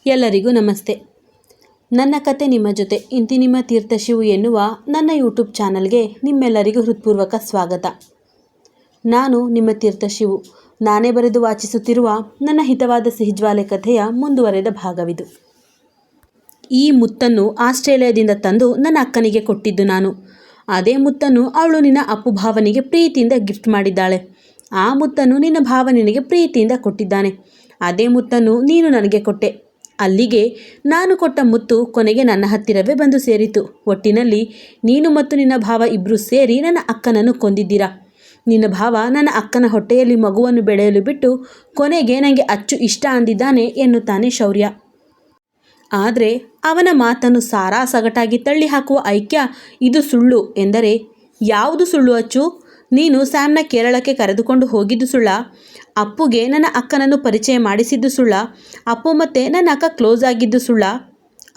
ಎಲ್ಲರಿಗೂ ನಮಸ್ತೆ. ನನ್ನ ಕತೆ ನಿಮ್ಮ ಜೊತೆ ಇಂತಿ ನಿಮ್ಮ ತೀರ್ಥಶಿವು ಎನ್ನುವ ನನ್ನ ಯೂಟ್ಯೂಬ್ ಚಾನಲ್ಗೆ ನಿಮ್ಮೆಲ್ಲರಿಗೂ ಹೃತ್ಪೂರ್ವಕ ಸ್ವಾಗತ. ನಾನು ನಿಮ್ಮ ತೀರ್ಥಶಿವು. ನಾನೇ ಬರೆದು ವಾಚಿಸುತ್ತಿರುವ ನನ್ನ ಹಿತವಾದ ಸಿಹಿಜ್ವಾಲೆ ಕಥೆಯ ಮುಂದುವರೆದ ಭಾಗವಿದು. ಈ ಮುತ್ತನ್ನು ಆಸ್ಟ್ರೇಲಿಯಾದಿಂದ ತಂದು ನನ್ನ ಅಕ್ಕನಿಗೆ ಕೊಟ್ಟಿದ್ದು ನಾನು. ಅದೇ ಮುತ್ತನ್ನು ಅವಳು ನಿನ್ನ ಅಪ್ಪು ಭಾವನಿಗೆ ಪ್ರೀತಿಯಿಂದ ಗಿಫ್ಟ್ ಮಾಡಿದ್ದಾಳೆ. ಆ ಮುತ್ತನ್ನು ನಿನ್ನ ಭಾವ ನಿನಗೆ ಪ್ರೀತಿಯಿಂದ ಕೊಟ್ಟಿದ್ದಾನೆ. ಅದೇ ಮುತ್ತನ್ನು ನೀನು ನನಗೆ ಕೊಟ್ಟೆ. ಅಲ್ಲಿಗೆ ನಾನು ಕೊಟ್ಟ ಮುತ್ತು ಕೊನೆಗೆ ನನ್ನ ಹತ್ತಿರವೇ ಬಂದು ಸೇರಿತು. ಒಟ್ಟಿನಲ್ಲಿ ನೀನು ಮತ್ತು ನಿನ್ನ ಭಾವ ಇಬ್ಬರು ಸೇರಿ ನನ್ನ ಅಕ್ಕನನ್ನು ಕೊಂದಿದ್ದೀರಾ. ನಿನ್ನ ಭಾವ ನನ್ನ ಅಕ್ಕನ ಹೊಟ್ಟೆಯಲ್ಲಿ ಮಗುವನ್ನು ಬೆಳೆಯಲು ಬಿಟ್ಟು ಕೊನೆಗೆ ನನಗೆ ಅಚ್ಚು ಇಷ್ಟ ಅಂದಿದ್ದಾನೆ ಎನ್ನುತ್ತಾನೆ ಶೌರ್ಯ. ಆದರೆ ಅವನ ಮಾತನ್ನು ಸಾರಾಸಗಟಾಗಿ ತಳ್ಳಿ ಹಾಕುವ ಐಕ್ಯ ಇದು ಸುಳ್ಳು ಎಂದರೆ, ಯಾವುದು ಸುಳ್ಳು ಅಚ್ಚು? ನೀನು ಸ್ಯಾಮ್ನ ಕೇರಳಕ್ಕೆ ಕರೆದುಕೊಂಡು ಹೋಗಿದ್ದು ಸುಳ್ಳ? ಅಪ್ಪುಗೆ ನನ್ನ ಅಕ್ಕನನ್ನು ಪರಿಚಯ ಮಾಡಿಸಿದ್ದು ಸುಳ್ಳ? ಅಪ್ಪು ಮತ್ತು ನನ್ನ ಅಕ್ಕ ಕ್ಲೋಸ್ ಆಗಿದ್ದು ಸುಳ್ಳ?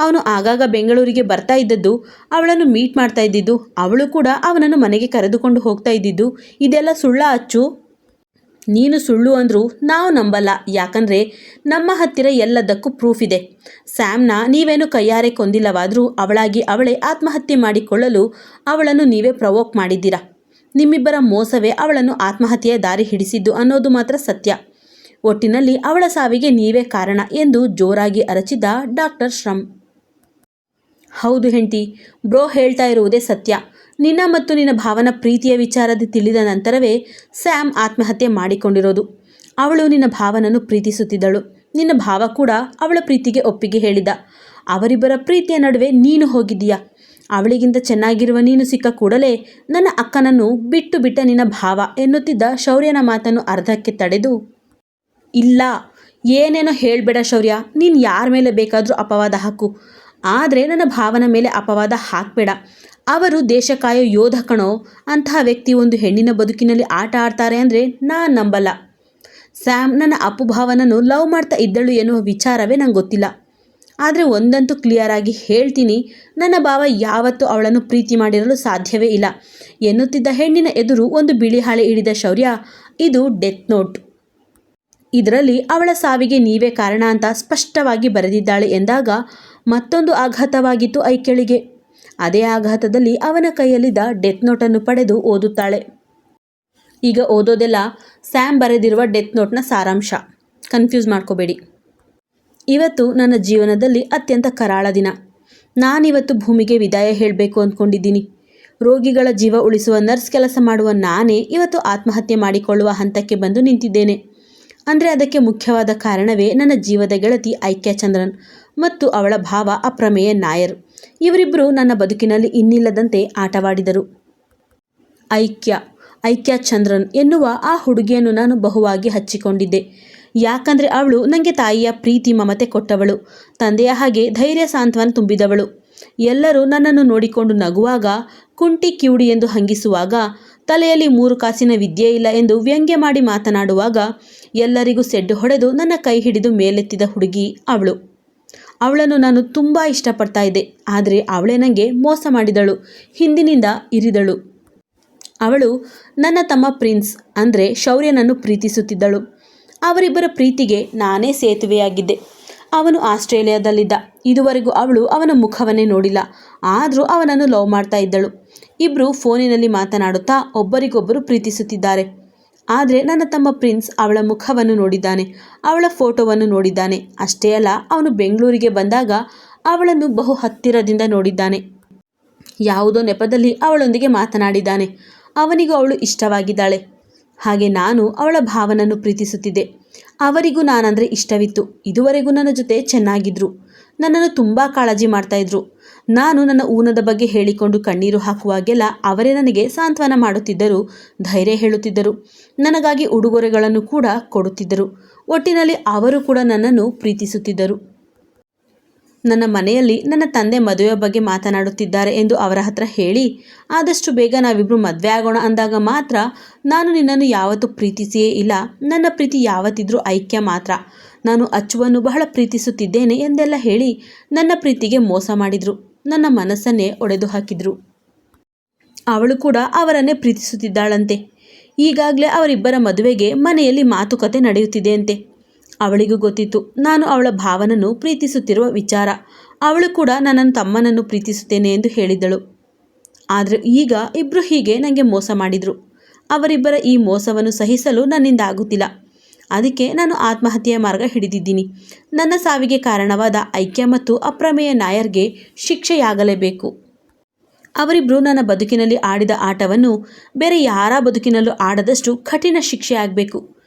ಅವನು ಆಗಾಗ ಬೆಂಗಳೂರಿಗೆ ಬರ್ತಾ ಇದ್ದದ್ದು, ಅವಳನ್ನು ಮೀಟ್ ಮಾಡ್ತಾ ಇದ್ದಿದ್ದು, ಅವಳು ಕೂಡ ಅವನನ್ನು ಮನೆಗೆ ಕರೆದುಕೊಂಡು ಹೋಗ್ತಾ ಇದ್ದಿದ್ದು, ಇದೆಲ್ಲ ಸುಳ್ಳ ಅಚ್ಚು? ನೀನು ಸುಳ್ಳು ಅಂದರೂ ನಾವು ನಂಬಲ್ಲ. ಯಾಕಂದರೆ ನಮ್ಮ ಹತ್ತಿರ ಎಲ್ಲದಕ್ಕೂ ಪ್ರೂಫ್ ಇದೆ. ಸ್ಯಾಮ್ನ ನೀವೇನು ಕೈಯಾರೆ ಕೊಂದಿಲ್ಲವಾದರೂ ಅವಳಾಗಿ ಅವಳೇ ಆತ್ಮಹತ್ಯೆ ಮಾಡಿಕೊಳ್ಳಲು ಅವಳನ್ನು ನೀವೇ ಪ್ರವೋಕ್ ಮಾಡಿದ್ದೀರಾ. ನಿಮ್ಮಿಬ್ಬರ ಮೋಸವೇ ಅವಳನ್ನು ಆತ್ಮಹತ್ಯೆಯ ದಾರಿ ಹಿಡಿಸಿದ್ದು ಅನ್ನೋದು ಮಾತ್ರ ಸತ್ಯ. ಒಟ್ಟಿನಲ್ಲಿ ಅವಳ ಸಾವಿಗೆ ನೀವೇ ಕಾರಣ ಎಂದು ಜೋರಾಗಿ ಅರಚಿದ ಡಾಕ್ಟರ್ ಶ್ರಮ್. ಹೌದು ಹೆಂಡತಿ, ಬ್ರೋ ಹೇಳ್ತಾ ಇರುವುದೇ ಸತ್ಯ. ನಿನ್ನ ಮತ್ತು ನಿನ್ನ ಭಾವನ ಪ್ರೀತಿಯ ವಿಚಾರದ ತಿಳಿದ ನಂತರವೇ ಸ್ಯಾಮ್ ಆತ್ಮಹತ್ಯೆ ಮಾಡಿಕೊಂಡಿರೋದು. ಅವಳು ನಿನ್ನ ಭಾವನನ್ನು ಪ್ರೀತಿಸುತ್ತಿದ್ದಳು. ನಿನ್ನ ಭಾವ ಕೂಡ ಅವಳ ಪ್ರೀತಿಗೆ ಒಪ್ಪಿಗೆ ಹೇಳಿದ. ಅವರಿಬ್ಬರ ಪ್ರೀತಿಯ ನಡುವೆ ನೀನು ಹೋಗಿದ್ದೀಯಾ. ಅವಳಿಗಿಂತ ಚೆನ್ನಾಗಿರುವ ನೀನು ಸಿಕ್ಕ ಕೂಡಲೇ ನನ್ನ ಅಕ್ಕನನ್ನು ಬಿಟ್ಟು ಬಿಟ್ಟ ನಿನ್ನ ಭಾವ ಎನ್ನುತ್ತಿದ್ದ ಶೌರ್ಯನ ಮಾತನ್ನು ಅರ್ಧಕ್ಕೆ ತಡೆದು, ಇಲ್ಲ, ಏನೇನೋ ಹೇಳಬೇಡ ಶೌರ್ಯ. ನೀನು ಯಾರ ಮೇಲೆ ಬೇಕಾದರೂ ಅಪವಾದ ಹಾಕು, ಆದರೆ ನನ್ನ ಭಾವನ ಮೇಲೆ ಅಪವಾದ ಹಾಕಬೇಡ. ಅವರು ದೇಶ ಕಾಯೋ ಯೋಧ ಕಣೋ. ಅಂತಹ ವ್ಯಕ್ತಿ ಒಂದು ಹೆಣ್ಣಿನ ಬದುಕಿನಲ್ಲಿ ಆಟ ಆಡ್ತಾರೆ ಅಂದರೆ ನಾನು ನಂಬಲ್ಲ. ಸ್ಯಾಮ್ ನನ್ನ ಅಪ್ಪು ಭಾವನನ್ನು ಲವ್ ಮಾಡ್ತಾ ಇದ್ದಳು ಎನ್ನುವ ವಿಚಾರವೇ ನಂಗೆ ಗೊತ್ತಿಲ್ಲ. ಆದರೆ ಒಂದಂತೂ ಕ್ಲಿಯರ್ ಆಗಿ ಹೇಳ್ತೀನಿ, ನನ್ನ ಭಾವ ಯಾವತ್ತೂ ಅವಳನ್ನು ಪ್ರೀತಿ ಮಾಡಿರಲು ಸಾಧ್ಯವೇ ಇಲ್ಲ ಎನ್ನುತ್ತಿದ್ದ ಹೆಣ್ಣಿನ ಎದುರು ಒಂದು ಬಿಳಿ ಹಾಳೆ ಹಿಡಿದ ಶೌರ್ಯ, ಇದು ಡೆತ್ ನೋಟ್. ಇದರಲ್ಲಿ ಅವಳ ಸಾವಿಗೆ ನೀವೇ ಕಾರಣ ಅಂತ ಸ್ಪಷ್ಟವಾಗಿ ಬರೆದಿದ್ದಾಳೆ ಎಂದಾಗ ಮತ್ತೊಂದು ಆಘಾತವಾಗಿತ್ತು ಐಕ್ಯಳಿಗೆ. ಅದೇ ಆಘಾತದಲ್ಲಿ ಅವನ ಕೈಯಲ್ಲಿದ್ದ ಡೆತ್ ನೋಟನ್ನು ಪಡೆದು ಓದುತ್ತಾಳೆ. ಈಗ ಓದೋದೆಲ್ಲ ಸ್ಯಾಮ್ ಬರೆದಿರುವ ಡೆತ್ ನೋಟ್ನ ಸಾರಾಂಶ. ಕನ್ಫ್ಯೂಸ್ ಮಾಡ್ಕೋಬೇಡಿ. ಇವತ್ತು ನನ್ನ ಜೀವನದಲ್ಲಿ ಅತ್ಯಂತ ಕರಾಳ ದಿನ. ನಾನಿವತ್ತು ಭೂಮಿಗೆ ವಿದಾಯ ಹೇಳಬೇಕು ಅಂದ್ಕೊಂಡಿದ್ದೀನಿ. ರೋಗಿಗಳ ಜೀವ ಉಳಿಸುವ ನರ್ಸ್ ಕೆಲಸ ಮಾಡುವ ನಾನೇ ಇವತ್ತು ಆತ್ಮಹತ್ಯೆ ಮಾಡಿಕೊಳ್ಳುವ ಹಂತಕ್ಕೆ ಬಂದು ನಿಂತಿದ್ದೇನೆ. ಅಂದರೆ ಅದಕ್ಕೆ ಮುಖ್ಯವಾದ ಕಾರಣವೇ ನನ್ನ ಜೀವದ ಗೆಳತಿ ಐಕ್ಯ ಚಂದ್ರನ್ ಮತ್ತು ಅವಳ ಭಾವ ಅಪ್ರಮೇಯ ನಾಯರ್. ಇವರಿಬ್ಬರು ನನ್ನ ಬದುಕಿನಲ್ಲಿ ಇನ್ನಿಲ್ಲದಂತೆ ಆಟವಾಡಿದರು. ಐಕ್ಯ ಚಂದ್ರನ್ ಎನ್ನುವ ಆ ಹುಡುಗಿಯನ್ನು ನಾನು ಬಹುವಾಗಿ ಹಚ್ಚಿಕೊಂಡಿದ್ದೆ. ಯಾಕಂದರೆ ಅವಳು ನನಗೆ ತಾಯಿಯ ಪ್ರೀತಿ ಮಮತೆ ಕೊಟ್ಟವಳು, ತಂದೆಯ ಹಾಗೆ ಧೈರ್ಯ ಸಾಂತ್ವನ ತುಂಬಿದವಳು. ಎಲ್ಲರೂ ನನ್ನನ್ನು ನೋಡಿಕೊಂಡು ನಗುವಾಗ, ಕುಂಟಿ ಕಿವುಡಿ ಎಂದು ಹಂಗಿಸುವಾಗ, ತಲೆಯಲ್ಲಿ 3 ಕಾಸಿನ ವಿದ್ಯೆ ಇಲ್ಲ ಎಂದು ವ್ಯಂಗ್ಯ ಮಾಡಿ ಮಾತನಾಡುವಾಗ ಎಲ್ಲರಿಗೂ ಸೆಡ್ಡು ಹೊಡೆದು ನನ್ನ ಕೈ ಹಿಡಿದು ಮೇಲೆತ್ತಿದ ಹುಡುಗಿ ಅವಳು. ಅವಳನ್ನು ನಾನು ತುಂಬ ಇಷ್ಟಪಡ್ತಾ ಇದ್ದೆ. ಆದರೆ ಅವಳೇ ನನಗೆ ಮೋಸ ಮಾಡಿದಳು, ಹಿಂದಿನಿಂದ ಇರಿದಳು. ಅವಳು ನನ್ನ ತಮ್ಮ ಪ್ರಿನ್ಸ್ ಅಂದರೆ ಶೌರ್ಯನನ್ನು ಪ್ರೀತಿಸುತ್ತಿದ್ದಳು. ಅವರಿಬ್ಬರ ಪ್ರೀತಿಗೆ ನಾನೇ ಸೇತುವೆಯಾಗಿದ್ದೆ. ಅವನು ಆಸ್ಟ್ರೇಲಿಯಾದಲ್ಲಿದ್ದ. ಇದುವರೆಗೂ ಅವಳು ಅವನ ಮುಖವನ್ನೇ ನೋಡಿಲ್ಲ. ಆದರೂ ಅವನನ್ನು ಲವ್ ಮಾಡ್ತಾ ಇದ್ದಳು. ಇಬ್ಬರು ಫೋನಿನಲ್ಲಿ ಮಾತನಾಡುತ್ತಾ ಒಬ್ಬರಿಗೊಬ್ಬರು ಪ್ರೀತಿಸುತ್ತಿದ್ದಾರೆ. ಆದರೆ ನನ್ನ ತಮ್ಮ ಪ್ರಿನ್ಸ್ ಅವಳ ಮುಖವನ್ನು ನೋಡಿದ್ದಾನೆ, ಅವಳ ಫೋಟೋವನ್ನು ನೋಡಿದ್ದಾನೆ. ಅಷ್ಟೇ ಅಲ್ಲ, ಅವನು ಬೆಂಗಳೂರಿಗೆ ಬಂದಾಗ ಅವಳನ್ನು ಬಹು ಹತ್ತಿರದಿಂದ ನೋಡಿದ್ದಾನೆ. ಯಾವುದೋ ನೆಪದಲ್ಲಿ ಅವಳೊಂದಿಗೆ ಮಾತನಾಡಿದ್ದಾನೆ. ಅವನಿಗೂ ಅವಳು ಇಷ್ಟವಾಗಿದ್ದಾಳೆ. ಹಾಗೆ ನಾನು ಅವಳ ಭಾವನನ್ನು ಪ್ರೀತಿಸುತ್ತಿದ್ದೆ. ಅವರಿಗೂ ನಾನಂದರೆ ಇಷ್ಟವಿತ್ತು. ಇದುವರೆಗೂ ನನ್ನ ಜೊತೆ ಚೆನ್ನಾಗಿದ್ರು. ನನ್ನನ್ನು ತುಂಬ ಕಾಳಜಿ ಮಾಡ್ತಾಯಿದ್ರು. ನಾನು ನನ್ನ ಊನದ ಬಗ್ಗೆ ಹೇಳಿಕೊಂಡು ಕಣ್ಣೀರು ಹಾಕುವಾಗೆಲ್ಲ ಅವರೇ ನನಗೆ ಸಾಂತ್ವನ ಮಾಡುತ್ತಿದ್ದರು, ಧೈರ್ಯ ಹೇಳುತ್ತಿದ್ದರು. ನನಗಾಗಿ ಉಡುಗೊರೆಗಳನ್ನು ಕೂಡ ಕೊಡುತ್ತಿದ್ದರು. ಒಟ್ಟಿನಲ್ಲಿ ಅವರು ಕೂಡ ನನ್ನನ್ನು ಪ್ರೀತಿಸುತ್ತಿದ್ದರು. ನನ್ನ ಮನೆಯಲ್ಲಿ ನನ್ನ ತಂದೆ ಮದುವೆ ಬಗ್ಗೆ ಮಾತನಾಡುತ್ತಿದ್ದಾರೆ ಎಂದು ಅವರ ಹತ್ರ ಹೇಳಿ, ಆದಷ್ಟು ಬೇಗ ನಾವಿಬ್ಬರು ಮದುವೆ ಆಗೋಣ ಅಂದಾಗ ಮಾತ್ರ, ನಾನು ನಿನ್ನನ್ನು ಯಾವತ್ತೂ ಪ್ರೀತಿಸಿಯೇ ಇಲ್ಲ, ನನ್ನ ಪ್ರೀತಿ ಯಾವತ್ತಿದ್ರೂ ಐಕ್ಯ ಮಾತ್ರ, ನಾನು ಅಚ್ಚುವನ್ನು ಬಹಳ ಪ್ರೀತಿಸುತ್ತಿದ್ದೇನೆ ಎಂದೆಲ್ಲ ಹೇಳಿ ನನ್ನ ಪ್ರೀತಿಗೆ ಮೋಸ ಮಾಡಿದರು. ನನ್ನ ಮನಸ್ಸನ್ನೇ ಒಡೆದು ಹಾಕಿದರು. ಅವಳು ಕೂಡ ಅವರನ್ನೇ ಪ್ರೀತಿಸುತ್ತಿದ್ದಾಳಂತೆ. ಈಗಾಗಲೇ ಅವರಿಬ್ಬರ ಮದುವೆಗೆ ಮನೆಯಲ್ಲಿ ಮಾತುಕತೆ ನಡೆಯುತ್ತಿದೆಯಂತೆ. ಅವಳಿಗೂ ಗೊತ್ತಿತ್ತು ನಾನು ಅವಳ ಭಾವನನ್ನು ಪ್ರೀತಿಸುತ್ತಿರುವ ವಿಚಾರ. ಅವಳು ಕೂಡ ನನ್ನನ್ನು ತಮ್ಮನನ್ನು ಪ್ರೀತಿಸುತ್ತೇನೆ ಎಂದು ಹೇಳಿದ್ದಳು. ಆದರೆ ಈಗ ಇಬ್ಬರು ಹೀಗೆ ನನಗೆ ಮೋಸ ಮಾಡಿದರು. ಅವರಿಬ್ಬರ ಈ ಮೋಸವನ್ನು ಸಹಿಸಲು ನನ್ನಿಂದ ಆಗುತ್ತಿಲ್ಲ. ಅದಕ್ಕೆ ನಾನು ಆತ್ಮಹತ್ಯೆಯ ಮಾರ್ಗ ಹಿಡಿದಿದ್ದೀನಿ. ನನ್ನ ಸಾವಿಗೆ ಕಾರಣವಾದ ಐಕ್ಯ ಮತ್ತು ಅಪ್ರಮೇಯ ನಾಯರ್ಗೆ ಶಿಕ್ಷೆಯಾಗಲೇಬೇಕು. ಅವರಿಬ್ಬರು ನನ್ನ ಬದುಕಿನಲ್ಲಿ ಆಡಿದ ಆಟವನ್ನು ಬೇರೆ ಯಾರ ಬದುಕಿನಲ್ಲೂ ಆಡದಷ್ಟು ಕಠಿಣ ಶಿಕ್ಷೆ ಆಗಬೇಕು.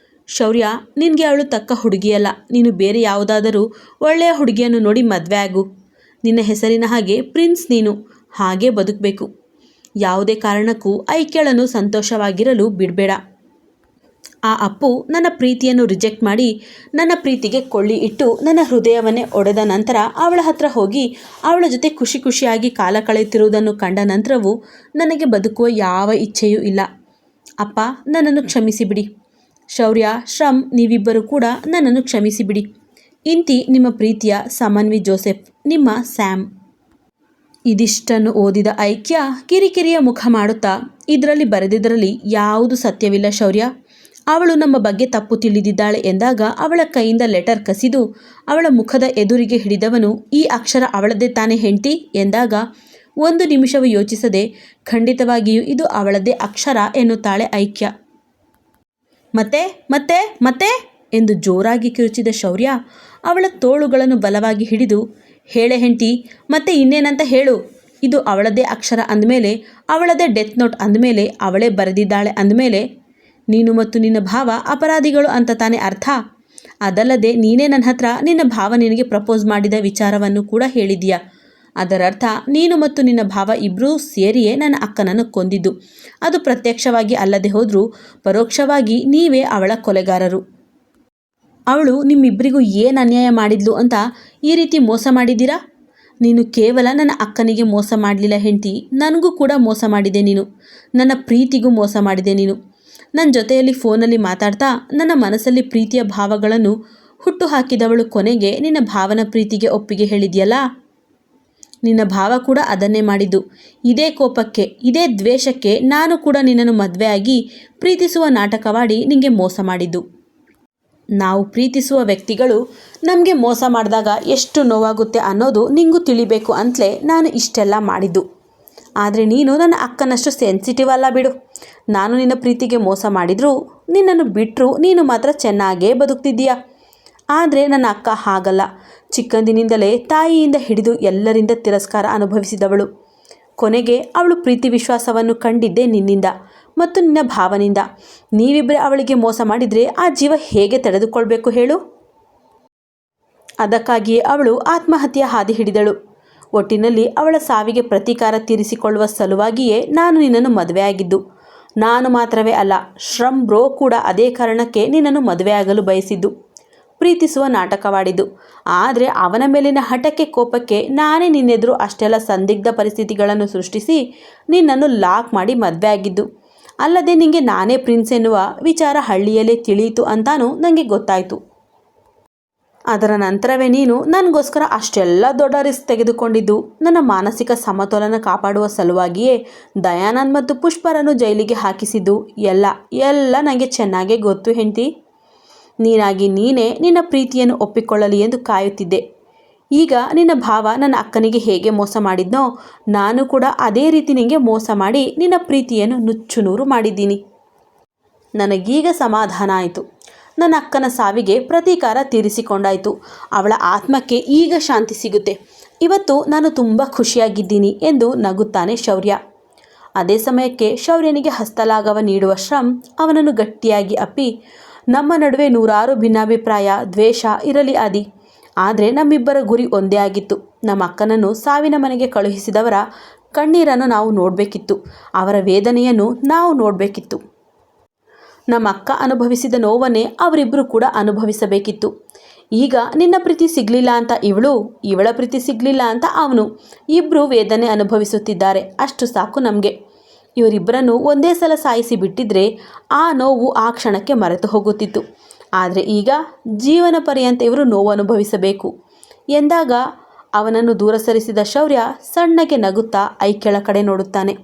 ಶೌರ್ಯ, ನಿನಗೆ ಅವಳು ತಕ್ಕ ಹುಡುಗಿಯಲ್ಲ. ನೀನು ಬೇರೆ ಯಾವುದಾದರೂ ಒಳ್ಳೆಯ ಹುಡುಗಿಯನ್ನು ನೋಡಿ ಮದುವೆ ಆಗು. ನಿನ್ನ ಹೆಸರಿನ ಹಾಗೆ ಪ್ರಿನ್ಸ್ ನೀನು. ಹಾಗೇ ಬದುಕಬೇಕು. ಯಾವುದೇ ಕಾರಣಕ್ಕೂ ಐಕ್ಯಳನ್ನು ಸಂತೋಷವಾಗಿರಲು ಬಿಡಬೇಡ. ಆ ಅಪ್ಪು ನನ್ನ ಪ್ರೀತಿಯನ್ನು ರಿಜೆಕ್ಟ್ ಮಾಡಿ ನನ್ನ ಪ್ರೀತಿಗೆ ಕೊಳ್ಳಿ ಇಟ್ಟು ನನ್ನ ಹೃದಯವನ್ನೇ ಒಡೆದ ನಂತರ ಅವಳ ಹತ್ರ ಹೋಗಿ ಅವಳ ಜೊತೆ ಖುಷಿ ಖುಷಿಯಾಗಿ ಕಾಲ ಕಳೆಯುತ್ತಿರುವುದನ್ನು ಕಂಡ ನಂತರವೂ ನನಗೆ ಬದುಕುವ ಯಾವ ಇಚ್ಛೆಯೂ ಇಲ್ಲ. ಅಪ್ಪ, ನನ್ನನ್ನು ಕ್ಷಮಿಸಿಬಿಡಿ. ಶೌರ್ಯ, ಶ್ರಮ್, ನೀವಿಬ್ಬರೂ ಕೂಡ ನನ್ನನ್ನು ಕ್ಷಮಿಸಿಬಿಡಿ. ಇಂತಿ ನಿಮ್ಮ ಪ್ರೀತಿಯ ಸಮನ್ವಿ ಜೋಸೆಫ್, ನಿಮ್ಮ ಸ್ಯಾಮ್. ಇದಿಷ್ಟನ್ನು ಓದಿದ ಐಕ್ಯ ಕಿರಿಕಿರಿಯ ಮುಖ ಮಾಡುತ್ತಾ, ಇದರಲ್ಲಿ ಬರೆದಿದ್ದರಲ್ಲಿ ಯಾವುದು ಸತ್ಯವಿಲ್ಲ ಶೌರ್ಯ. ಅವಳು ನಮ್ಮ ಬಗ್ಗೆ ತಪ್ಪು ತಿಳಿದಿದ್ದಾಳೆ ಎಂದಾಗ ಅವಳ ಕೈಯಿಂದ ಲೆಟರ್ ಕಸಿದು ಅವಳ ಮುಖದ ಎದುರಿಗೆ ಹಿಡಿದವನು ಈ ಅಕ್ಷರ ಅವಳದ್ದೇ ತಾನೇ ಹೆಂಡತಿ ಎಂದಾಗ ಒಂದು ನಿಮಿಷವೂ ಯೋಚಿಸದೆ ಖಂಡಿತವಾಗಿಯೂ ಇದು ಅವಳದ್ದೇ ಅಕ್ಷರ ಎನ್ನುತ್ತಾಳೆ ಐಕ್ಯ. ಮತ್ತೆ ಮತ್ತೆ ಮತ್ತೆ ಎಂದು ಜೋರಾಗಿ ಕಿರುಚಿದ ಶೌರ್ಯ ಅವಳ ತೋಳುಗಳನ್ನು ಬಲವಾಗಿ ಹಿಡಿದು, ಹೇಳೆ ಹೆಂಡತಿ, ಮತ್ತೆ ಇನ್ನೇನಂತ ಹೇಳು. ಇದು ಅವಳದ್ದೇ ಅಕ್ಷರ ಅಂದಮೇಲೆ, ಅವಳದೇ ಡೆತ್ ನೋಟ್ ಅಂದಮೇಲೆ, ಅವಳೇ ಬರೆದಿದ್ದಾಳೆ ಅಂದಮೇಲೆ ನೀನು ಮತ್ತು ನಿನ್ನ ಭಾವ ಅಪರಾಧಿಗಳು ಅಂತ ತಾನೇ ಅರ್ಥ. ಅದಲ್ಲದೆ ನೀನೇ ನನ್ನ ಹತ್ರ ನಿನ್ನ ಭಾವ ನಿನಗೆ ಪ್ರಪೋಸ್ ಮಾಡಿದ ವಿಚಾರವನ್ನು ಕೂಡ ಹೇಳಿದೀಯಾ. ಅದರರ್ಥ ನೀನು ಮತ್ತು ನಿನ್ನ ಭಾವ ಇಬ್ಬರೂ ಸೇರಿಯೇ ನನ್ನ ಅಕ್ಕನನ್ನು ಕೊಂದಿದ್ದು. ಅದು ಪ್ರತ್ಯಕ್ಷವಾಗಿ ಅಲ್ಲದೆ ಹೋದರೂ ಪರೋಕ್ಷವಾಗಿ ನೀವೇ ಅವಳ ಕೊಲೆಗಾರರು. ಅವಳು ನಿಮ್ಮಿಬ್ಬರಿಗೂ ಏನು ಅನ್ಯಾಯ ಮಾಡಿದ್ಲು ಅಂತ ಈ ರೀತಿ ಮೋಸ ಮಾಡಿದ್ದೀರಾ? ನೀನು ಕೇವಲ ನನ್ನ ಅಕ್ಕನಿಗೆ ಮೋಸ ಮಾಡಲಿಲ್ಲ ಹೆಂಡತಿ, ನನಗೂ ಕೂಡ ಮೋಸ ಮಾಡಿದೆ ನೀನು. ನನ್ನ ಪ್ರೀತಿಗೂ ಮೋಸ ಮಾಡಿದೆ ನೀನು. ನನ್ನ ಜೊತೆಯಲ್ಲಿ ಫೋನಲ್ಲಿ ಮಾತಾಡ್ತಾ ನನ್ನ ಮನಸ್ಸಲ್ಲಿ ಪ್ರೀತಿಯ ಭಾವಗಳನ್ನು ಹುಟ್ಟು ಹಾಕಿದವಳು ಕೊನೆಗೆ ನಿನ್ನ ಭಾವನ ಪ್ರೀತಿಗೆ ಒಪ್ಪಿಗೆ ಹೇಳಿದೆಯಲ್ಲ. ನಿನ್ನ ಭಾವ ಕೂಡ ಅದನ್ನೇ ಮಾಡಿದ್ದು. ಇದೇ ಕೋಪಕ್ಕೆ, ಇದೇ ದ್ವೇಷಕ್ಕೆ ನಾನು ಕೂಡ ನಿನ್ನನ್ನು ಮದುವೆಯಾಗಿ ಪ್ರೀತಿಸುವ ನಾಟಕವಾಡಿ ನಿನಗೆ ಮೋಸ ಮಾಡಿದ್ದು. ನಾವು ಪ್ರೀತಿಸುವ ವ್ಯಕ್ತಿಗಳು ನಮಗೆ ಮೋಸ ಮಾಡಿದಾಗ ಎಷ್ಟು ನೋವಾಗುತ್ತೆ ಅನ್ನೋದು ನಿಂಗೂ ತಿಳಿಬೇಕು ಅಂತಲೇ ನಾನು ಇಷ್ಟೆಲ್ಲ ಮಾಡಿದ್ದು. ಆದರೆ ನೀನು ನನ್ನ ಅಕ್ಕನಷ್ಟು ಸೆನ್ಸಿಟಿವ್ ಅಲ್ಲ ಬಿಡು. ನಾನು ನಿನ್ನ ಪ್ರೀತಿಗೆ ಮೋಸ ಮಾಡಿದರೂ, ನಿನ್ನನ್ನು ಬಿಟ್ಟರೂ ನೀನು ಮಾತ್ರ ಚೆನ್ನಾಗೇ ಬದುಕ್ತಿದ್ದೀಯ. ಆದರೆ ನನ್ನ ಅಕ್ಕ ಹಾಗಲ್ಲ. ಚಿಕ್ಕಂದಿನಿಂದಲೇ ತಾಯಿಯಿಂದ ಹಿಡಿದು ಎಲ್ಲರಿಂದ ತಿರಸ್ಕಾರ ಅನುಭವಿಸಿದವಳು. ಕೊನೆಗೆ ಅವಳು ಪ್ರೀತಿ ವಿಶ್ವಾಸವನ್ನು ಕಂಡಿದ್ದೇ ನಿನ್ನಿಂದ ಮತ್ತು ನಿನ್ನ ಭಾವನಿಂದ. ನೀವಿಬ್ಬರೇ ಅವಳಿಗೆ ಮೋಸ ಮಾಡಿದರೆ ಆ ಜೀವ ಹೇಗೆ ತಡೆದುಕೊಳ್ಬೇಕು ಹೇಳು? ಅದಕ್ಕಾಗಿಯೇ ಅವಳು ಆತ್ಮಹತ್ಯೆ ಹಾದಿ ಹಿಡಿದಳು. ಒಟ್ಟಿನಲ್ಲಿ ಅವಳ ಸಾವಿಗೆ ಪ್ರತೀಕಾರ ತೀರಿಸಿಕೊಳ್ಳುವ ಸಲುವಾಗಿಯೇ ನಾನು ನಿನ್ನನ್ನು ಮದುವೆಯಾಗಿದ್ದು. ನಾನು ಮಾತ್ರವೇ ಅಲ್ಲ, ಶ್ರಮ್ ಬ್ರೋ ಕೂಡ ಅದೇ ಕಾರಣಕ್ಕೆ ನಿನ್ನನ್ನು ಮದುವೆಯಾಗಲು ಬಯಸಿದ್ದು, ಪ್ರೀತಿಸುವ ನಾಟಕವಾಡಿದ್ದು. ಆದರೆ ಅವನ ಮೇಲಿನ ಹಠಕ್ಕೆ ಕೋಪಕ್ಕೆ ನಾನೇ ನಿನ್ನೆದುರು ಅಷ್ಟೆಲ್ಲ ಸಂದಿಗ್ಧ ಪರಿಸ್ಥಿತಿಗಳನ್ನು ಸೃಷ್ಟಿಸಿ ನಿನ್ನನ್ನು ಲಾಕ್ ಮಾಡಿ ಮದುವೆಯಾಗಿದ್ದು. ಅಲ್ಲದೆ ನಿನಗೆ ನಾನೇ ಪ್ರಿನ್ಸ್ ಎನ್ನುವ ವಿಚಾರ ಹಳ್ಳಿಯಲ್ಲೇ ತಿಳಿಯಿತು ಅಂತಾನೂ ನನಗೆ ಗೊತ್ತಾಯಿತು. ಅದರ ನಂತರವೇ ನೀನು ನನಗೋಸ್ಕರ ಅಷ್ಟೆಲ್ಲ ದೊಡ್ಡ ರಿಸ್ಕ್ ತೆಗೆದುಕೊಂಡಿದ್ದು ನನ್ನ ಮಾನಸಿಕ ಸಮತೋಲನ ಕಾಪಾಡುವ ಸಲುವಾಗಿಯೇ ದಯಾನಂದ್ ಮತ್ತು ಪುಷ್ಪರನ್ನು ಜೈಲಿಗೆ ಹಾಕಿಸಿದ್ದು ಎಲ್ಲ ನನಗೆ ಚೆನ್ನಾಗೇ ಗೊತ್ತು ಹೆಂಡತಿ. ನೀನಾಗಿ ನೀನೇ ನಿನ್ನ ಪ್ರೀತಿಯನ್ನು ಒಪ್ಪಿಕೊಳ್ಳಲಿ ಎಂದು ಕಾಯುತ್ತಿದ್ದೆ. ಈಗ ನಿನ್ನ ಭಾವ ನನ್ನ ಅಕ್ಕನಿಗೆ ಹೇಗೆ ಮೋಸ ಮಾಡಿದ್ನೋ ನಾನು ಕೂಡ ಅದೇ ರೀತಿ ನಿನಗೆ ಮೋಸ ಮಾಡಿ ನಿನ್ನ ಪ್ರೀತಿಯನ್ನು ನುಚ್ಚು ನೂರು ಮಾಡಿದ್ದೀನಿ. ನನಗೀಗ ಸಮಾಧಾನ ಆಯಿತು. ನನ್ನ ಅಕ್ಕನ ಸಾವಿಗೆ ಪ್ರತೀಕಾರ ತೀರಿಸಿಕೊಂಡಾಯಿತು. ಅವಳ ಆತ್ಮಕ್ಕೆ ಈಗ ಶಾಂತಿ ಸಿಗುತ್ತೆ. ಇವತ್ತು ನಾನು ತುಂಬ ಖುಷಿಯಾಗಿದ್ದೀನಿ ಎಂದು ನಗುತ್ತಾನೆ ಶೌರ್ಯ. ಅದೇ ಸಮಯಕ್ಕೆ ಶೌರ್ಯನಿಗೆ ಹಸ್ತಲಾಘವ ನೀಡುವ ಶ್ರಮ್ ಅವನನ್ನು ಗಟ್ಟಿಯಾಗಿ ಅಪ್ಪಿ, ನಮ್ಮ ನಡುವೆ ನೂರಾರು ಭಿನ್ನಾಭಿಪ್ರಾಯ, ದ್ವೇಷ ಇರಲಿ ಆದಿ, ಆದರೆ ನಮ್ಮಿಬ್ಬರ ಗುರಿ ಒಂದೇ ಆಗಿತ್ತು. ನಮ್ಮ ಅಕ್ಕನನ್ನು ಸಾವಿನ ಮನೆಗೆ ಕಳುಹಿಸಿದವರ ಕಣ್ಣೀರನ್ನು ನಾವು ನೋಡಬೇಕಿತ್ತು. ಅವರ ವೇದನೆಯನ್ನು ನಾವು ನೋಡಬೇಕಿತ್ತು. ನಮ್ಮ ಅಕ್ಕ ಅನುಭವಿಸಿದ ನೋವನ್ನೇ ಅವರಿಬ್ಬರು ಕೂಡ ಅನುಭವಿಸಬೇಕಿತ್ತು. ಈಗ ನಿನ್ನ ಪ್ರೀತಿ ಸಿಗಲಿಲ್ಲ ಅಂತ ಇವಳ ಪ್ರೀತಿ ಸಿಗಲಿಲ್ಲ ಅಂತ ಅವನು, ಇಬ್ಬರು ವೇದನೆ ಅನುಭವಿಸುತ್ತಿದ್ದಾರೆ. ಅಷ್ಟು ಸಾಕು ನಮಗೆ. ಇವರಿಬ್ಬರನ್ನು ಒಂದೇ ಸಲ ಸಾಯಿಸಿ ಬಿಟ್ಟಿದ್ರೆ ಆ ನೋವು ಆ ಕ್ಷಣಕ್ಕೆ ಮರೆತು ಹೋಗುತ್ತಿತ್ತು. ಆದರೆ ಈಗ ಜೀವನ ಪರ್ಯಂತ ಇವರು ನೋವು ಅನುಭವಿಸಬೇಕು ಎಂದಾಗ ಅವನನ್ನು ದೂರ ಸರಿಸಿದ ಶೌರ್ಯ ಸಣ್ಣಗೆ ನಗುತ್ತಾ ಐಕ್ಯಳ ಕಡೆ ನೋಡುತ್ತಾನೆ.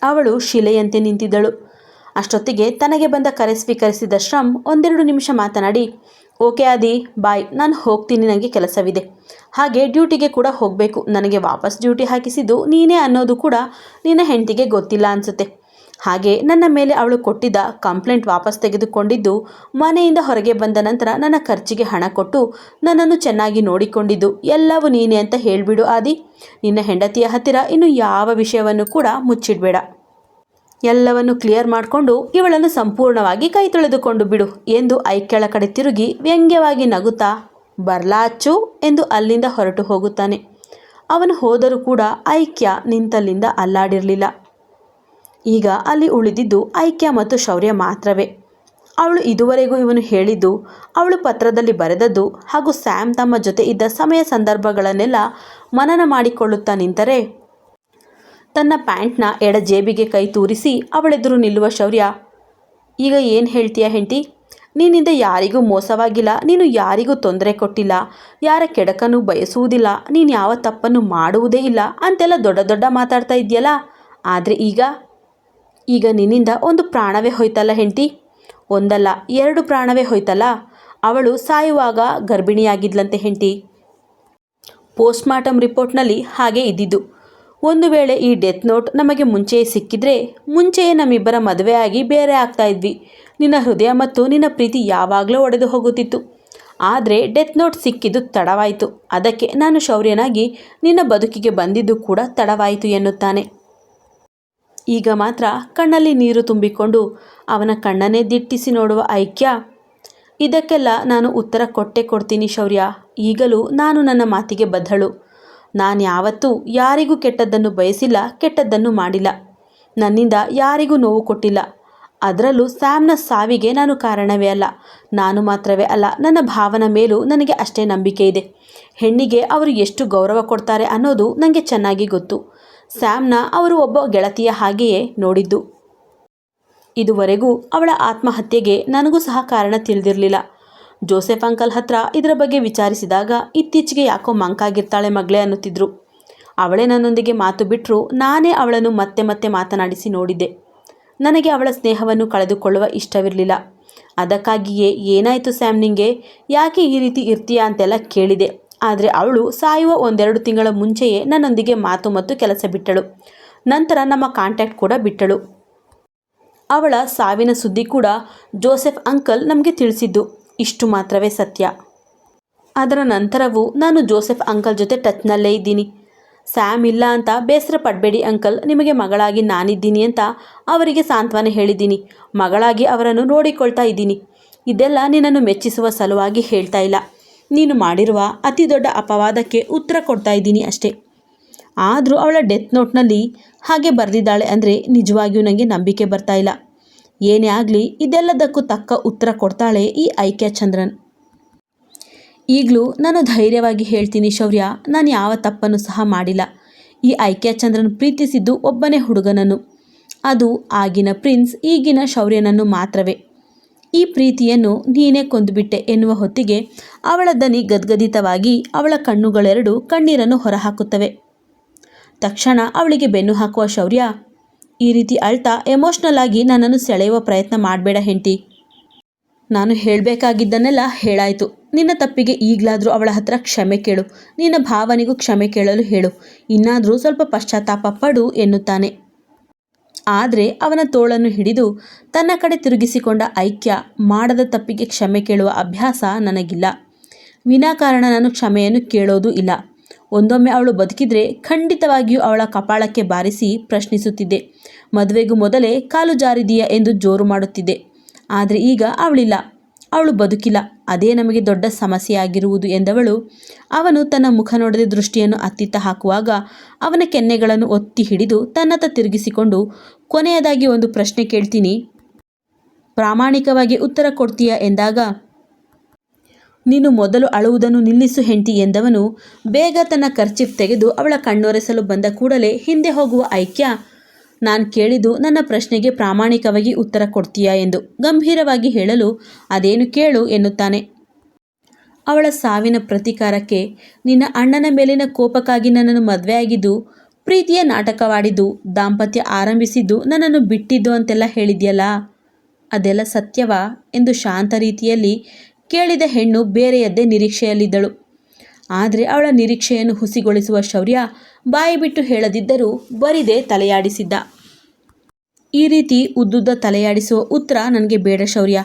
ಅವಳು ಶಿಲೆಯಂತೆ ನಿಂತಿದ್ದಳು. ಅಷ್ಟೊತ್ತಿಗೆ ತನಗೆ ಬಂದ ಕರೆ ಸ್ವೀಕರಿಸಿದ ಶ್ರಮ್ ಒಂದೆರಡು ನಿಮಿಷ ಮಾತನಾಡಿ, ಓಕೆ ಆದಿ, ಬಾಯ್, ನಾನು ಹೋಗ್ತೀನಿ, ನನಗೆ ಕೆಲಸವಿದೆ. ಹಾಗೆ ಡ್ಯೂಟಿಗೆ ಕೂಡ ಹೋಗಬೇಕು. ನನಗೆ ವಾಪಸ್ ಡ್ಯೂಟಿ ಹಾಕಿಸಿದ್ದು ನೀನೇ ಅನ್ನೋದು ಕೂಡ ನಿನ್ನ ಹೆಂಡತಿಗೆ ಗೊತ್ತಿಲ್ಲ ಅನಿಸುತ್ತೆ. ಹಾಗೆ ನನ್ನ ಮೇಲೆ ಅವಳು ಕೊಟ್ಟಿದ್ದ ಕಂಪ್ಲೇಂಟ್ ವಾಪಸ್ ತೆಗೆದುಕೊಂಡಿದ್ದು, ಮನೆಯಿಂದ ಹೊರಗೆ ಬಂದ ನಂತರ ನನ್ನ ಖರ್ಚಿಗೆ ಹಣ ಕೊಟ್ಟು ನನ್ನನ್ನು ಚೆನ್ನಾಗಿ ನೋಡಿಕೊಂಡಿದ್ದು ಎಲ್ಲವೂ ನೀನೇ ಅಂತ ಹೇಳಿಬಿಡು ಆದಿ. ನಿನ್ನ ಹೆಂಡತಿಯ ಹತ್ತಿರ ಇನ್ನು ಯಾವ ವಿಷಯವನ್ನು ಕೂಡ ಮುಚ್ಚಿಡಬೇಡ. ಎಲ್ಲವನ್ನು ಕ್ಲಿಯರ್ ಮಾಡಿಕೊಂಡು ಇವಳನ್ನು ಸಂಪೂರ್ಣವಾಗಿ ಕೈ ತೊಳೆದುಕೊಂಡು ಬಿಡು ಎಂದು ಐಕ್ಯಳ ಕಡೆ ತಿರುಗಿ ವ್ಯಂಗ್ಯವಾಗಿ ನಗುತ್ತಾ ಬರ್ಲಾಚು ಎಂದು ಅಲ್ಲಿಂದ ಹೊರಟು ಹೋಗುತ್ತಾನೆ. ಅವನು ಹೋದರೂ ಕೂಡ ಐಕ್ಯ ನಿಂತಲ್ಲಿಂದ ಅಲ್ಲಾಡಿರಲಿಲ್ಲ. ಈಗ ಅಲ್ಲಿ ಉಳಿದಿದ್ದು ಐಕ್ಯ ಮತ್ತು ಶೌರ್ಯ ಮಾತ್ರವೇ. ಅವಳು ಇದುವರೆಗೂ ಇವನು ಹೇಳಿದ್ದು, ಅವಳು ಪತ್ರದಲ್ಲಿ ಬರೆದದ್ದು ಹಾಗೂ ಸ್ಯಾಮ್ ತಮ್ಮ ಜೊತೆ ಇದ್ದ ಸಮಯ ಸಂದರ್ಭಗಳನ್ನೆಲ್ಲ ಮನನ ಮಾಡಿಕೊಳ್ಳುತ್ತಾ ನಿಂತರೆ, ತನ್ನ ಪ್ಯಾಂಟ್ನ ಎಡ ಜೇಬಿಗೆ ಕೈ ತೂರಿಸಿ ಅವಳೆದುರು ನಿಲ್ಲುವ ಶೌರ್ಯ, ಈಗ ಏನು ಹೇಳ್ತೀಯ ಹೆಂಡತಿ? ನಿನ್ನಿಂದ ಯಾರಿಗೂ ಮೋಸವಾಗಿಲ್ಲ, ನೀನು ಯಾರಿಗೂ ತೊಂದರೆ ಕೊಟ್ಟಿಲ್ಲ, ಯಾರ ಕೆಡಕನ್ನು ಬಯಸುವುದಿಲ್ಲ, ನೀನು ಯಾವ ತಪ್ಪನ್ನು ಮಾಡುವುದೇ ಇಲ್ಲ ಅಂತೆಲ್ಲ ದೊಡ್ಡ ದೊಡ್ಡ ಮಾತಾಡ್ತಾ ಇದೆಯಲ್ಲ. ಆದರೆ ಈಗ ನಿನ್ನಿಂದ ಒಂದು ಪ್ರಾಣವೇ ಹೋಯ್ತಲ್ಲ ಹೆಂಡತಿ. ಒಂದಲ್ಲ 2 ಪ್ರಾಣವೇ ಹೋಯ್ತಲ್ಲ. ಅವಳು ಸಾಯುವಾಗ ಗರ್ಭಿಣಿಯಾಗಿದ್ಲಂತೆ ಹೆಂಡತಿ. ಪೋಸ್ಟ್ಮಾರ್ಟಮ್ ರಿಪೋರ್ಟ್ನಲ್ಲಿ ಹಾಗೆ ಇದ್ದಿದ್ದು. ಒಂದು ವೇಳೆ ಈ ಡೆತ್ ನೋಟ್ ನಮಗೆ ಮುಂಚೆಯೇ ಸಿಕ್ಕಿದ್ರೆ ಮುಂಚೆಯೇ ನಮ್ಮಿಬ್ಬರ ಮದುವೆ ಆಗಿ ಬೇರೆ ಆಗ್ತಾ ಇದ್ವಿ. ನಿನ್ನ ಹೃದಯ ಮತ್ತು ನಿನ್ನ ಪ್ರೀತಿ ಯಾವಾಗಲೂ ಒಡೆದು ಹೋಗುತ್ತಿತ್ತು. ಆದರೆ ಡೆತ್ ನೋಟ್ ಸಿಕ್ಕಿದ್ದು ತಡವಾಯಿತು. ಅದಕ್ಕೆ ನಾನು ಶೌರ್ಯನಾಗಿ ನಿನ್ನ ಬದುಕಿಗೆ ಬಂದಿದ್ದು ಕೂಡ ತಡವಾಯಿತು ಎನ್ನುತ್ತಾನೆ. ಈಗ ಮಾತ್ರ ಕಣ್ಣಲ್ಲಿ ನೀರು ತುಂಬಿಕೊಂಡು ಅವನ ಕಣ್ಣನ್ನೇ ದಿಟ್ಟಿಸಿ ನೋಡುವ ಐಕ್ಯ, ಇದಕ್ಕೆಲ್ಲ ನಾನು ಉತ್ತರ ಕೊಡ್ತೀನಿ ಶೌರ್ಯ. ಈಗಲೂ ನಾನು ನನ್ನ ಮಾತಿಗೆ ಬದ್ಧಳು. ನಾನು ಯಾವತ್ತೂ ಯಾರಿಗೂ ಕೆಟ್ಟದ್ದನ್ನು ಬಯಸಿಲ್ಲ, ಕೆಟ್ಟದ್ದನ್ನು ಮಾಡಿಲ್ಲ. ನನ್ನಿಂದ ಯಾರಿಗೂ ನೋವು ಕೊಟ್ಟಿಲ್ಲ. ಅದರಲ್ಲೂ ಸ್ಯಾಮ್ನ ಸಾವಿಗೆ ನಾನು ಕಾರಣವೇ ಅಲ್ಲ. ನಾನು ಮಾತ್ರವೇ ಅಲ್ಲ, ನನ್ನ ಭಾವನ ಮೇಲೂ ನನಗೆ ಅಷ್ಟೇ ನಂಬಿಕೆ ಇದೆ. ಹೆಣ್ಣಿಗೆ ಅವರು ಎಷ್ಟು ಗೌರವ ಕೊಡ್ತಾರೆ ಅನ್ನೋದು ನನಗೆ ಚೆನ್ನಾಗಿ ಗೊತ್ತು. ಸ್ಯಾಮ್ನ ಅವರು ಒಬ್ಬ ಗೆಳತಿಯ ಹಾಗೆಯೇ ನೋಡಿದ್ದು. ಇದುವರೆಗೂ ಅವಳ ಆತ್ಮಹತ್ಯೆಗೆ ನನಗೂ ಸಹ ಕಾರಣ ತಿಳಿದಿರಲಿಲ್ಲ. ಜೋಸೆಫ್ ಅಂಕಲ್ ಹತ್ರ ಇದರ ಬಗ್ಗೆ ವಿಚಾರಿಸಿದಾಗ ಇತ್ತೀಚೆಗೆ ಯಾಕೋ ಮಂಕಾಗಿರ್ತಾಳೆ ಮಗಳೇ ಅನ್ನುತ್ತಿದ್ರು. ಅವಳೇ ನನ್ನೊಂದಿಗೆ ಮಾತು ಬಿಟ್ಟರು ನಾನೇ ಅವಳನ್ನು ಮತ್ತೆ ಮತ್ತೆ ಮಾತನಾಡಿಸಿ ನೋಡಿದ್ದೆ. ನನಗೆ ಅವಳ ಸ್ನೇಹವನ್ನು ಕಳೆದುಕೊಳ್ಳುವ ಇಷ್ಟವಿರಲಿಲ್ಲ. ಅದಕ್ಕಾಗಿಯೇ ಏನಾಯಿತು ಸ್ಯಾಮ್, ನಿಂಗೆ ಯಾಕೆ ಈ ರೀತಿ ಇರ್ತೀಯಾ ಅಂತೆಲ್ಲ ಕೇಳಿದೆ. ಆದರೆ ಅವಳು ಸಾಯುವ 1-2 ತಿಂಗಳ ಮುಂಚೆಯೇ ನನ್ನೊಂದಿಗೆ ಮಾತು ಮತ್ತು ಕೆಲಸ ಬಿಟ್ಟಳು. ನಂತರ ನಮ್ಮ ಕಾಂಟ್ಯಾಕ್ಟ್ ಕೂಡ ಬಿಟ್ಟಳು. ಅವಳ ಸಾವಿನ ಸುದ್ದಿ ಕೂಡ ಜೋಸೆಫ್ ಅಂಕಲ್ ನಮಗೆ ತಿಳಿಸಿದ್ದು. ಇಷ್ಟು ಮಾತ್ರವೇ ಸತ್ಯ. ಅದರ ನಂತರವೂ ನಾನು ಜೋಸೆಫ್ ಅಂಕಲ್ ಜೊತೆ ಟಚ್ನಲ್ಲೇ ಇದ್ದೀನಿ. ಸ್ಯಾಮ್ ಇಲ್ಲ ಅಂತ ಬೇಸರ ಪಡಬೇಡಿ ಅಂಕಲ್, ನಿಮಗೆ ಮಗಳಾಗಿ ನಾನಿದ್ದೀನಿ ಅಂತ ಅವರಿಗೆ ಸಾಂತ್ವನ ಹೇಳಿದ್ದೀನಿ. ಮಗಳಾಗಿ ಅವರನ್ನು ನೋಡಿಕೊಳ್ತಾ ಇದ್ದೀನಿ. ಇದೆಲ್ಲ ನಿನ್ನನ್ನು ಮೆಚ್ಚಿಸುವ ಸಲುವಾಗಿ ಹೇಳ್ತಾ ಇಲ್ಲ. ನೀನು ಮಾಡಿರುವ ಅತಿ ದೊಡ್ಡ ಅಪವಾದಕ್ಕೆ ಉತ್ತರ ಕೊಡ್ತಾ ಇದ್ದೀನಿ ಅಷ್ಟೇ. ಆದರೂ ಅವಳ ಡೆತ್ ನೋಟ್ನಲ್ಲಿ ಹಾಗೆ ಬರೆದಿದ್ದಾಳೆ ಅಂದರೆ ನಿಜವಾಗಿಯೂ ನನಗೆ ನಂಬಿಕೆ ಬರ್ತಾ ಇಲ್ಲ. ಏನೇ ಆಗಲಿ ಇದೆಲ್ಲದಕ್ಕೂ ತಕ್ಕ ಉತ್ತರ ಕೊಡ್ತಾಳೆ ಈ ಐಕ್ಯ ಚಂದ್ರನ್. ಈಗಲೂ ನಾನು ಧೈರ್ಯವಾಗಿ ಹೇಳ್ತೀನಿ ಶೌರ್ಯ, ನಾನು ಯಾವ ತಪ್ಪನ್ನು ಸಹ ಮಾಡಿಲ್ಲ. ಈ ಐಕ್ಯ ಚಂದ್ರನ್ ಪ್ರೀತಿಸಿದ್ದು ಒಬ್ಬನೇ ಹುಡುಗನನ್ನು, ಅದು ಆಗಿನ ಪ್ರಿನ್ಸ್ ಈಗಿನ ಶೌರ್ಯನನ್ನು ಮಾತ್ರವೇ. ಈ ಪ್ರೀತಿಯನ್ನು ನೀನೇ ಕೊಂದುಬಿಟ್ಟೆ ಎನ್ನುವ ಹೊತ್ತಿಗೆ ಅವಳ ದನಿ ಗದ್ಗದಿತವಾಗಿ ಅವಳ ಕಣ್ಣುಗಳೆರಡು ಕಣ್ಣೀರನ್ನು ಹೊರಹಾಕುತ್ತವೆ. ತಕ್ಷಣ ಅವಳಿಗೆ ಬೆನ್ನು ಹಾಕುವ ಶೌರ್ಯ, ಈ ರೀತಿ ಅಳ್ತಾ ಎಮೋಷ್ನಲ್ ಆಗಿ ನನ್ನನ್ನು ಸೆಳೆಯುವ ಪ್ರಯತ್ನ ಮಾಡಬೇಡ ಹೆಂಡತಿ. ನಾನು ಹೇಳಬೇಕಾಗಿದ್ದನ್ನೆಲ್ಲ ಹೇಳಾಯಿತು. ನಿನ್ನ ತಪ್ಪಿಗೆ ಈಗಲಾದರೂ ಅವಳ ಹತ್ರ ಕ್ಷಮೆ ಕೇಳು. ನಿನ್ನ ಭಾವನಿಗೂ ಕ್ಷಮೆ ಕೇಳಲು ಹೇಳು. ಇನ್ನಾದರೂ ಸ್ವಲ್ಪ ಪಶ್ಚಾತ್ತಾಪ ಪಡು ಎನ್ನುತ್ತಾನೆ. ಆದರೆ ಅವನ ತೋಳನ್ನು ಹಿಡಿದು ತನ್ನ ಕಡೆ ತಿರುಗಿಸಿಕೊಂಡ ಐಕ್ಯ, ಮಾಡದ ತಪ್ಪಿಗೆ ಕ್ಷಮೆ ಕೇಳುವ ಅಭ್ಯಾಸ ನನಗಿಲ್ಲ. ವಿನಾಕಾರಣ ನಾನು ಕ್ಷಮೆಯನ್ನು ಕೇಳೋದು ಇಲ್ಲ. ಒಂದೊಮ್ಮೆ ಅವಳು ಬದುಕಿದ್ರೆ ಖಂಡಿತವಾಗಿಯೂ ಅವಳ ಕಪಾಳಕ್ಕೆ ಬಾರಿಸಿ ಪ್ರಶ್ನಿಸುತ್ತಿದ್ದೆ. ಮದುವೆಗೂ ಮೊದಲೇ ಕಾಲು ಜಾರಿದೀಯ ಎಂದು ಜೋರು ಮಾಡುತ್ತಿದ್ದೆ. ಆದರೆ ಈಗ ಅವಳಿಲ್ಲ, ಅವಳು ಬದುಕಿಲ್ಲ. ಅದೇ ನಮಗೆ ದೊಡ್ಡ ಸಮಸ್ಯೆಯಾಗಿರುವುದು ಎಂದವಳು ಅವನು ತನ್ನ ಮುಖ ನೋಡದೆ ದೃಷ್ಟಿಯನ್ನು ಅತ್ತಿತ್ತ ಹಾಕುವಾಗ ಅವನ ಕೆನ್ನೆಗಳನ್ನು ಒತ್ತಿ ಹಿಡಿದು ತನ್ನತ್ತ ತಿರುಗಿಸಿಕೊಂಡು, ಕೊನೆಯದಾಗಿ ಒಂದು ಪ್ರಶ್ನೆ ಕೇಳ್ತೀನಿ, ಪ್ರಾಮಾಣಿಕವಾಗಿ ಉತ್ತರ ಕೊಡ್ತೀಯಾ ಎಂದಾಗ, ನೀನು ಮೊದಲು ಅಳುವುದನ್ನು ನಿಲ್ಲಿಸು ಹೆಂಡತಿ ಎಂದವನು ಬೇಗ ತನ್ನ ಕರ್ಚಿಫ್ ತೆಗೆದು ಅವಳ ಕಣ್ಣೊರೆಸಲು ಬಂದ ಕೂಡಲೇ ಹಿಂದೆ ಹೋಗುವ ಐಕ್ಯ, ನಾನು ಕೇಳಿದ್ದು ನನ್ನ ಪ್ರಶ್ನೆಗೆ ಪ್ರಾಮಾಣಿಕವಾಗಿ ಉತ್ತರ ಕೊಡ್ತೀಯಾ ಎಂದು ಗಂಭೀರವಾಗಿ ಹೇಳಲು, ಅದೇನು ಕೇಳು ಎನ್ನುತ್ತಾನೆ. ಅವಳ ಸಾವಿನ ಪ್ರತೀಕಾರಕ್ಕೆ ನಿನ್ನ ಅಣ್ಣನ ಮೇಲಿನ ಕೋಪಕ್ಕಾಗಿ ನನ್ನನ್ನು ಮದುವೆಯಾಗಿದ್ದು, ಪ್ರೀತಿಯ ನಾಟಕವಾಡಿದ್ದು, ದಾಂಪತ್ಯ ಆರಂಭಿಸಿದ್ದು, ನನ್ನನ್ನು ಬಿಟ್ಟಿದ್ದು ಅಂತೆಲ್ಲ ಹೇಳಿದ್ಯಲ್ಲ, ಅದೆಲ್ಲ ಸತ್ಯವಾ ಎಂದು ಶಾಂತ ರೀತಿಯಲ್ಲಿ ಕೇಳಿದ ಹೆಣ್ಣು ಬೇರೆಯದ್ದೇ ನಿರೀಕ್ಷೆಯಲ್ಲಿದ್ದಳು. ಆದರೆ ಅವಳ ನಿರೀಕ್ಷೆಯನ್ನು ಹುಸಿಗೊಳಿಸುವ ಶೌರ್ಯ ಬಾಯಿ ಬಿಟ್ಟು ಹೇಳದಿದ್ದರೂ ಬರಿದೇ ತಲೆಯಾಡಿಸಿದ್ದ. ಈ ರೀತಿ ಉದ್ದುದ್ದ ತಲೆಯಾಡಿಸುವ ಉತ್ತರ ನನಗೆ ಬೇಡ ಶೌರ್ಯ.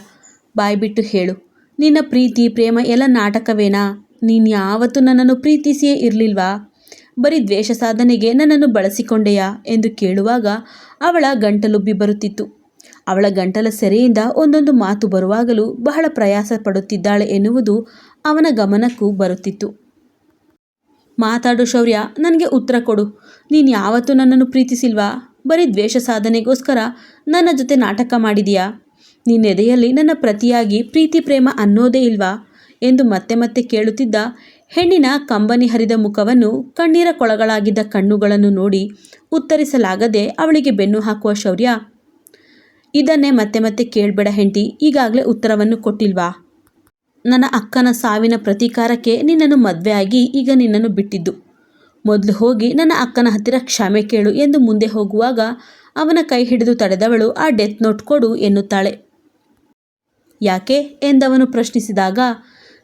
ಬಾಯ್ಬಿಟ್ಟು ಹೇಳು, ನಿನ್ನ ಪ್ರೀತಿ ಪ್ರೇಮ ಎಲ್ಲ ನಾಟಕವೇನಾ? ನೀನು ಯಾವತ್ತೂ ನನ್ನನ್ನು ಪ್ರೀತಿಸಿಯೇ ಇರಲಿಲ್ವಾ? ಬರೀ ದ್ವೇಷ ಸಾಧನೆಗೆ ನನ್ನನ್ನು ಬಳಸಿಕೊಂಡೆಯಾ ಎಂದು ಕೇಳುವಾಗ ಅವಳ ಗಂಟಲುಬ್ಬಿ ಬರುತ್ತಿತ್ತು. ಅವಳ ಗಂಟಲ ಸೆರೆಯಿಂದ ಒಂದೊಂದು ಮಾತು ಬರುವಾಗಲೂ ಬಹಳ ಪ್ರಯಾಸ ಪಡುತ್ತಿದ್ದಾಳೆ ಎನ್ನುವುದು ಅವನ ಗಮನಕ್ಕೂ ಬರುತ್ತಿತ್ತು. ಮಾತಾಡು ಶೌರ್ಯ, ನನಗೆ ಉತ್ತರ ಕೊಡು. ನೀನು ಯಾವತ್ತೂ ನನ್ನನ್ನು ಪ್ರೀತಿಸಿಲ್ವಾ? ಬರೀ ದ್ವೇಷ ಸಾಧನೆಗೋಸ್ಕರ ನನ್ನ ಜೊತೆ ನಾಟಕ ಮಾಡಿದೀಯಾ? ನಿನ್ನೆದೆಯಲ್ಲಿ ನನ್ನ ಪ್ರತಿಯಾಗಿ ಪ್ರೀತಿ ಪ್ರೇಮ ಅನ್ನೋದೇ ಇಲ್ವಾ ಎಂದು ಮತ್ತೆ ಮತ್ತೆ ಕೇಳುತ್ತಿದ್ದ ಹೆಣ್ಣಿನ ಕಂಬನಿ ಹರಿದ ಮುಖವನ್ನು, ಕಣ್ಣೀರ ಕೊಳಗಳಾಗಿದ್ದ ಕಣ್ಣುಗಳನ್ನು ನೋಡಿ ಉತ್ತರಿಸಲಾಗದೆ ಅವಳಿಗೆ ಬೆನ್ನು ಹಾಕುವ ಶೌರ್ಯ, ಇದನ್ನೇ ಮತ್ತೆ ಮತ್ತೆ ಕೇಳಬೇಡ ಹೆಂಡತಿ, ಈಗಾಗಲೇ ಉತ್ತರವನ್ನು ಕೊಟ್ಟಿಲ್ವಾ? ನನ್ನ ಅಕ್ಕನ ಸಾವಿನ ಪ್ರತೀಕಾರಕ್ಕೆ ನಿನ್ನನ್ನು ಮದುವೆ ಆಗಿ ಈಗ ನಿನ್ನನ್ನು ಬಿಟ್ಟಿದ್ದು. ಮೊದಲು ಹೋಗಿ ನನ್ನ ಅಕ್ಕನ ಹತ್ತಿರ ಕ್ಷಮೆ ಕೇಳು ಎಂದು ಮುಂದೆ ಹೋಗುವಾಗ ಅವನ ಕೈ ಹಿಡಿದು ತಡೆದವಳು, ಆ ಡೆತ್ ನೋಟ್ ಕೊಡು ಎನ್ನುತ್ತಾಳೆ. ಯಾಕೆ ಎಂದವನು ಪ್ರಶ್ನಿಸಿದಾಗ,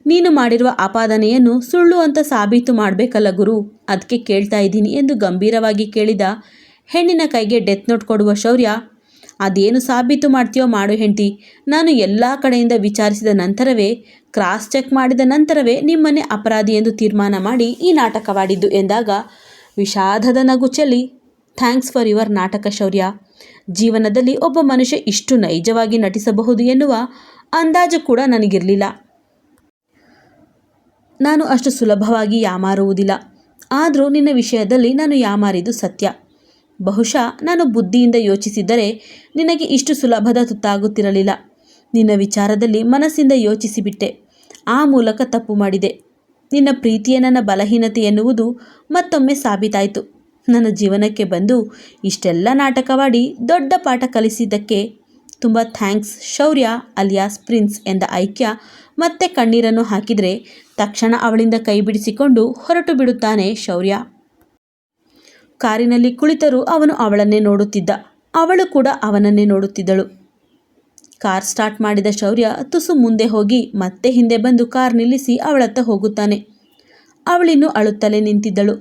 ನೀನು ಮಾಡಿರುವ ಆಪಾದನೆಯನ್ನು ಸುಳ್ಳು ಅಂತ ಸಾಬೀತು ಮಾಡಬೇಕಲ್ಲ ಗುರು, ಅದಕ್ಕೆ ಕೇಳ್ತಾ ಇದ್ದೀನಿ ಎಂದು ಗಂಭೀರವಾಗಿ ಕೇಳಿದ ಹೆಣ್ಣಿನ ಕೈಗೆ ಡೆತ್ ನೋಟ್ ಕೊಡುವ ಶೌರ್ಯ, ಅದೇನು ಸಾಬೀತು ಮಾಡ್ತೀಯೋ ಮಾಡು ಹೆಂಡತಿ, ನಾನು ಎಲ್ಲ ಕಡೆಯಿಂದ ವಿಚಾರಿಸಿದ ನಂತರವೇ, ಕ್ರಾಸ್ ಚೆಕ್ ಮಾಡಿದ ನಂತರವೇ ನಿಮ್ಮನ್ನೇ ಅಪರಾಧಿ ಎಂದು ತೀರ್ಮಾನ ಮಾಡಿ ಈ ನಾಟಕವಾಡಿದ್ದು ಎಂದಾಗ ವಿಷಾದದ ನಗು ಚೆಲ್ಲಿ, ಥ್ಯಾಂಕ್ಸ್ ಫಾರ್ ಯುವರ್ ನಾಟಕ ಶೌರ್ಯ. ಜೀವನದಲ್ಲಿ ಒಬ್ಬ ಮನುಷ್ಯ ಇಷ್ಟು ನೈಜವಾಗಿ ನಟಿಸಬಹುದು ಎನ್ನುವ ಅಂದಾಜು ಕೂಡ ನನಗಿರಲಿಲ್ಲ. ನಾನು ಅಷ್ಟು ಸುಲಭವಾಗಿ ಯಾಮಾರುವುದಿಲ್ಲ. ಆದರೂ ನಿನ್ನ ವಿಷಯದಲ್ಲಿ ನಾನು ಯಾಮಾರಿದ್ದು ಸತ್ಯ. ಬಹುಶಃ ನಾನು ಬುದ್ಧಿಯಿಂದ ಯೋಚಿಸಿದ್ದರೆ ನಿನಗೆ ಇಷ್ಟು ಸುಲಭದ ತುತ್ತಾಗುತ್ತಿರಲಿಲ್ಲ. ನಿನ್ನ ವಿಚಾರದಲ್ಲಿ ಮನಸ್ಸಿಂದ ಯೋಚಿಸಿಬಿಟ್ಟೆ. ಆ ಮೂಲಕ ತಪ್ಪು ಮಾಡಿದೆ. ನಿನ್ನ ಪ್ರೀತಿಯೇ ನನ್ನ ಬಲಹೀನತೆ ಎನ್ನುವುದು ಮತ್ತೊಮ್ಮೆ ಸಾಬೀತಾಯಿತು. ನನ್ನ ಜೀವನಕ್ಕೆ ಬಂದು ಇಷ್ಟೆಲ್ಲ ನಾಟಕವಾಡಿ ದೊಡ್ಡ ಪಾಠ ಕಲಿಸಿದ್ದಕ್ಕೆ ತುಂಬ ಥ್ಯಾಂಕ್ಸ್ ಶೌರ್ಯ ಅಲಿಯಾಸ್ ಪ್ರಿನ್ಸ್ ಎಂದ ಐಕ್ಯ ಮತ್ತೆ ಕಣ್ಣೀರನ್ನು ಹಾಕಿದರೆ ತಕ್ಷಣ ಅವಳಿಂದ ಕೈ ಬಿಡಿಸಿಕೊಂಡು ಹೊರಟು ಬಿಡುತ್ತಾನೆ ಶೌರ್ಯ. ಕಾರಿನಲ್ಲಿ ಕುಳಿತರೂ ಅವನು ಅವಳನ್ನೇ ನೋಡುತ್ತಿದ್ದ. ಅವಳು ಕೂಡ ಅವನನ್ನೇ ನೋಡುತ್ತಿದ್ದಳು. ಕಾರ್ ಸ್ಟಾರ್ಟ್ ಮಾಡಿದ ಶೌರ್ಯ ತುಸು ಮುಂದೆ ಹೋಗಿ ಮತ್ತೆ ಹಿಂದೆ ಬಂದು ಕಾರ್ ನಿಲ್ಲಿಸಿ ಅವಳತ್ತ ಹೋಗುತ್ತಾನೆ. ಅವಳಿನ್ನೂ ಅಳುತ್ತಲೇ ನಿಂತಿದ್ದಳು.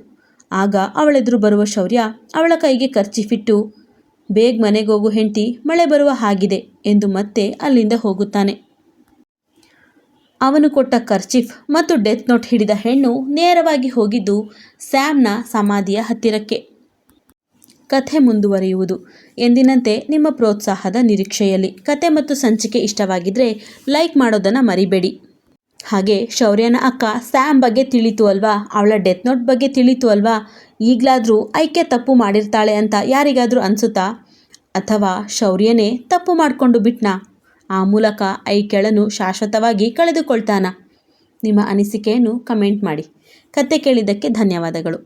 ಆಗ ಅವಳೆದುರು ಬರುವ ಶೌರ್ಯ ಅವಳ ಕೈಗೆ ಕರ್ಚಿಫಿಟ್ಟು, ಬೇಗ ಮನೆಗೋಗು ಹೆಂಡತಿ, ಮಳೆ ಬರುವ ಹಾಗಿದೆ ಎಂದು ಮತ್ತೆ ಅಲ್ಲಿಂದ ಹೋಗುತ್ತಾನೆ. ಅವನು ಕೊಟ್ಟ ಕರ್ಚಿಫ್ ಮತ್ತು ಡೆತ್ ನೋಟ್ ಹಿಡಿದ ಹೆಣ್ಣು ನೇರವಾಗಿ ಹೋಗಿದ್ದು ಸ್ಯಾಮ್ನ ಸಮಾಧಿಯ ಹತ್ತಿರಕ್ಕೆ. ಕಥೆ ಮುಂದುವರಿಯುವುದು. ಎಂದಿನಂತೆ ನಿಮ್ಮ ಪ್ರೋತ್ಸಾಹದ ನಿರೀಕ್ಷೆಯಲ್ಲಿ. ಕತೆ ಮತ್ತು ಸಂಚಿಕೆ ಇಷ್ಟವಾಗಿದ್ದರೆ ಲೈಕ್ ಮಾಡೋದನ್ನು ಮರಿಬೇಡಿ. ಹಾಗೆ ಶೌರ್ಯನ ಅಕ್ಕ ಸ್ಯಾಮ್ ಬಗ್ಗೆ ತಿಳಿತು ಅಲ್ವಾ, ಅವಳ ಡೆತ್ ನೋಟ್ ಬಗ್ಗೆ ತಿಳಿತು ಅಲ್ವಾ, ಈಗಲಾದರೂ ಐಕ್ಯ ತಪ್ಪು ಮಾಡಿರ್ತಾಳೆ ಅಂತ ಯಾರಿಗಾದರೂ ಅನಿಸುತ್ತಾ? ಅಥವಾ ಶೌರ್ಯನೇ ತಪ್ಪು ಮಾಡಿಕೊಂಡು ಬಿಟ್ನಾ? ಆ ಮೂಲಕ ಐಕ್ಯಳನ್ನು ಶಾಶ್ವತವಾಗಿ ಕಳೆದುಕೊಳ್ತಾನ? ನಿಮ್ಮ ಅನಿಸಿಕೆಯನ್ನು ಕಮೆಂಟ್ ಮಾಡಿ. ಕತೆ ಕೇಳಿದ್ದಕ್ಕೆ ಧನ್ಯವಾದಗಳು.